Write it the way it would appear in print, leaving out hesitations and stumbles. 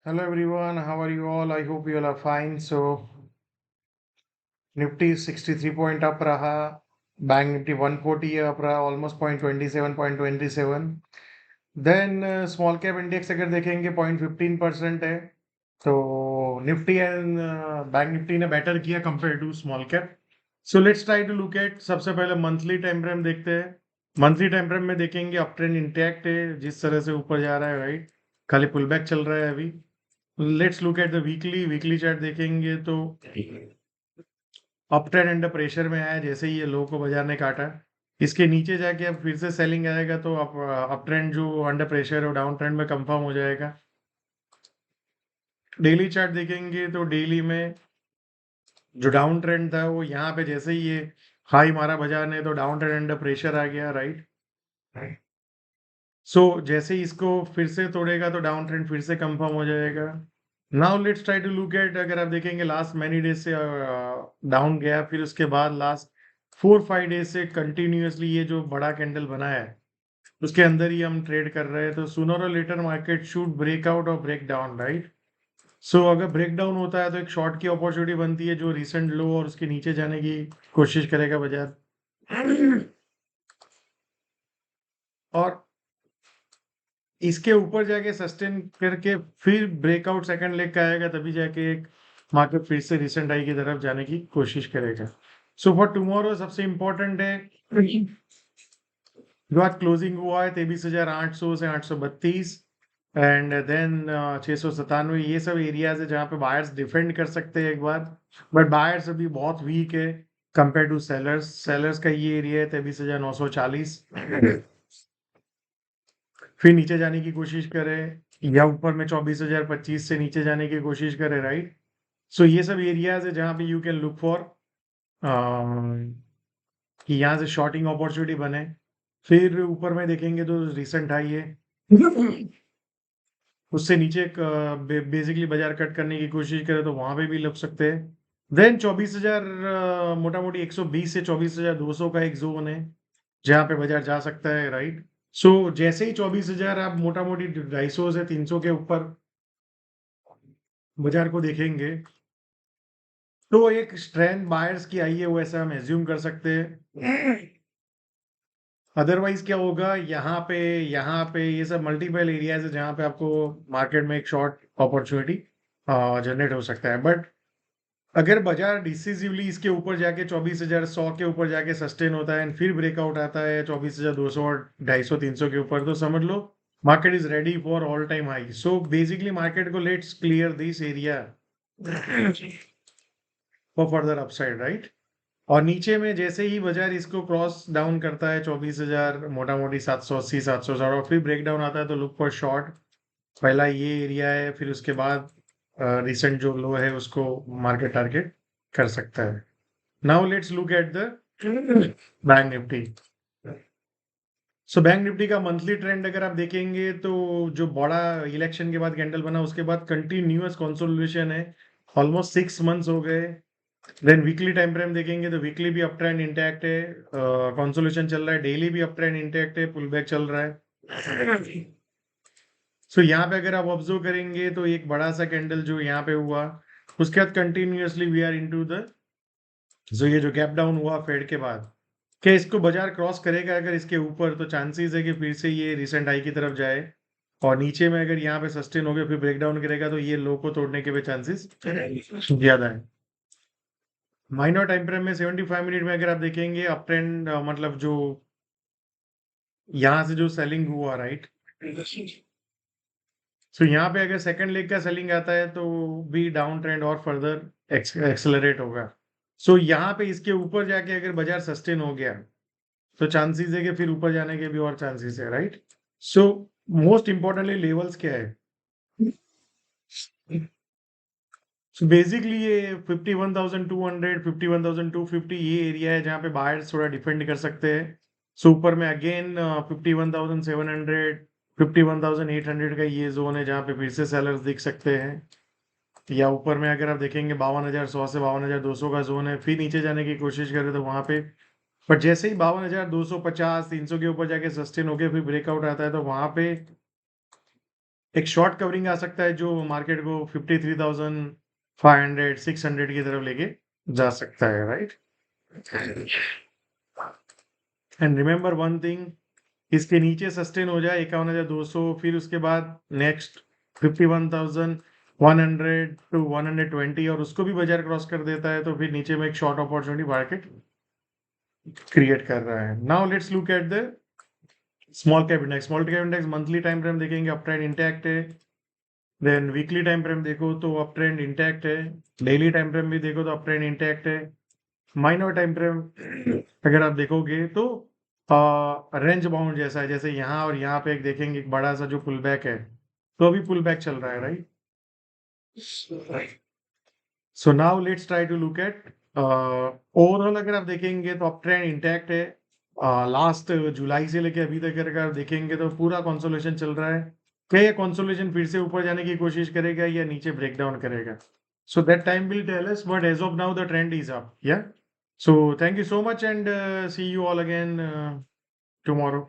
Hello everyone, how are you all? I hope you all are fine. So Nifty is 63 point up raha, Bank Nifty 140 up raha, almost 0.27. Then small cap index अगर देखेंगे 0.15% है. तो Nifty and bank Nifty ने better किया compare to small cap. So let's try to look at. सबसे पहले monthly time frame देखते हैं. मंथली टाइम फ्रेम में देखेंगे अप ट्रेंड इंटैक्ट है, जिस तरह से ऊपर जा रहा है, राइट. खाली पुल बैक चल रहा है अभी. Let's look at the weekly chart देखेंगे तो अप ट्रेंड अंडर प्रेशर में आया. जैसे ही ये लो को बाजार ने काटा, इसके नीचे जाके अब फिर से सेलिंग आएगा तो अप ट्रेंड जो अंडर प्रेशर है वो डाउन ट्रेंड में कंफर्म हो जाएगा. डेली चार्ट देखेंगे तो डेली में जो डाउन ट्रेंड था वो यहाँ पे जैसे ही ये हाई मारा बाजार ने तो डाउन ट्रेंड अंडर प्रेशर आ गया, राइट. सो जैसे ही इसको फिर से तोड़ेगा तो डाउन ट्रेंड फिर से कंफर्म हो जाएगा. Now let's try to look at. अगर आप देखेंगे लास्ट मैनी डेज से डाउन गया, फिर उसके बाद लास्ट 4-5 डेज से कंटिन्यूअसली ये जो बड़ा कैंडल बना है उसके अंदर ही हम ट्रेड कर रहे हैं. तो सूनर और later market should break out और ब्रेक डाउन, राइट. सो अगर ब्रेक डाउन होता है तो एक शॉर्ट की अपॉर्चुनिटी बनती है जो रिसेंट लो और उसके नीचे जाने की कोशिश करेगा बाजार. और इसके ऊपर जाके सस्टेन करके फिर ब्रेकआउट सेकंड लेग का आएगा, तभी जाके एक मार्केट फिर से रिसेंट हाई की तरफ जाने की कोशिश करेगा. सो फॉर टुमारो सबसे इंपॉर्टेंट है जो आज क्लोजिंग हुआ है 23,800 से 832 एंड देन 697. ये सब एरियाज है जहाँ पे बायर्स डिफेंड कर सकते हैं एक बार, बट बायर्स अभी बहुत वीक है कंपेयर टू सेलर्स. सेलर्स का ये एरिया है 23,940. फिर नीचे जाने की कोशिश करें या ऊपर में 24,025 से नीचे जाने की कोशिश करें, राइट. सो ये सब एरियाज है जहाँ पे यू कैन लुक फॉर कि यहाँ से शॉर्टिंग अपॉर्चुनिटी बने. फिर ऊपर में देखेंगे तो रिसेंट हाई है, उससे नीचे बेसिकली बाजार कट करने की कोशिश करें तो वहां पे भी लग सकते हैं. देन 24,000 मोटा मोटी 120 से 24,200 का एक जोन है जहाँ पे बाजार जा सकता है, राइट. सो जैसे ही 24,000 आप मोटा मोटी 250 से 300 के ऊपर बाजार को देखेंगे तो एक स्ट्रेंथ बायर्स की आई है, वो ऐसा हम एज्यूम कर सकते हैं. अदरवाइज क्या होगा, यहाँ पे ये सब मल्टीपल एरियाज है जहाँ पे आपको मार्केट में एक शॉर्ट अपॉर्चुनिटी जनरेट हो सकता है. बट अगर बाजार डिसिसिवली इसके ऊपर जाके 24,100 के ऊपर जाके सस्टेन होता है एंड फिर ब्रेकआउट आता है 24,200 और 250-300 के ऊपर, तो समझ लो market is ready for all time high. So basically market को let's clear this area for further upside, right. और नीचे में जैसे ही बाजार इसको क्रॉस डाउन करता है 24,000 मोटा मोटी 780 760 और फिर ब्रेक डाउन आता है तो लुक फॉर शॉर्ट. पहला ये एरिया है, फिर उसके बाद रिसेंट जो लो है उसको मार्केट टारगेट कर सकता है. Now let's look at the bank Nifty. So bank Nifty का मंथली ट्रेंड अगर आप देखेंगे तो जो बड़ा इलेक्शन के बाद कैंडल बना उसके बाद कंटिन्यूअस कंसोलिडेशन है. ऑलमोस्ट 6 मंथ्स हो गए. देन वीकली टाइम फ्रेम देखेंगे तो वीकली भी अप ट्रेंड इंटैक्ट है, कंसोलिडेशन चल रहा है. डेली भी अप ट्रेंड इंटैक्ट है, पुल बैक चल रहा है. सो यहाँ पे अगर आप ऑब्जर्व करेंगे तो एक बड़ा सा कैंडल जो यहाँ पे हुआ, उसके बाद continuously we are into the ये जो गैप डाउन हुआ फेड के बाद, क्या इसको बाजार क्रॉस करेगा अगर इसके ऊपर, तो चांसेस है कि फिर से ये रिसेंट हाई की तरफ जाए. और नीचे में अगर यहाँ पे सस्टेन हो गया फिर ब्रेक डाउन करेगा तो ये लो को तोड़ने के भी चांसेस ज्यादा है. माइनर टाइम फ्रेम में 75 मिनट में अगर आप देखेंगे अप ट्रेंड, मतलब जो यहाँ से जो सेलिंग हुआ, राइट. सो यहाँ पे अगर सेकंड लेग का सेलिंग आता है तो भी डाउन ट्रेंड और फर्दर एक्सेलरेट होगा. सो यहाँ पे इसके ऊपर जाके अगर बाजार सस्टेन हो गया तो चांसेस है कि फिर ऊपर जाने के भी और चांसेस है, right. So most importantly levels क्या है. सो बेसिकली ये 51,200 51,250 ये एरिया है जहाँ पे बायर्स थोड़ा डिफेंड कर सकते हैं. सो ऊपर में अगेन 51,700 51,800 का ये जोन है जहाँ पे फिर से सेलर्स दिख सकते हैं. या ऊपर में अगर आप देखेंगे 52,100 से 52,200 का जोन है. फिर नीचे जाने की कोशिश करें तो वहां पे, बट जैसे ही 52,250 300 के ऊपर जाके सस्टेन होके फिर ब्रेकआउट आता है तो वहां पे एक शॉर्ट कवरिंग आ सकता है जो मार्केट को 53,500 600 की तरफ लेके जा सकता है, right? And remember one thing, इसके नीचे सस्टेन हो जाए 51,200, फिर उसके बाद नेक्स्ट 51,100 टू 120 और उसको भी बाजार क्रॉस कर देता है तो फिर नीचे में एक शॉर्ट अपॉर्चुनिटी मार्केट क्रिएट कर रहा है। Now let's look at the small cap index monthly time frame देखेंगे, अप ट्रेंड इंटैक्ट है। देन वीकली टाइम फ्रेम देखो तो अप ट्रेंड इंटैक्ट है। डेली टाइम फ्रेम भी देखो तो अप ट्रेंड इंटैक्ट है। माइनर टाइम फ्रेम अगर आप देखोगे तो रेंज बाउंड जैसा है, जैसे यहाँ और यहाँ पे एक देखेंगे एक बड़ा सा जो पुल बैक है, तो अभी पुल बैक चल रहा है, right? So now let's try to look at overall. अगर आप देखेंगे तो अप ट्रेंड इंटैक्ट है। लास्ट जुलाई से लेके अभी तक अगर आप देखेंगे तो पूरा कंसोलिडेशन चल रहा है। क्या ये कंसोलिडेशन फिर से ऊपर जाने की कोशिश करेगा या नीचे ब्रेक डाउन करेगा? So that time will tell us, but as of now the trend is up. Yeah. So thank you so much and see you all again tomorrow.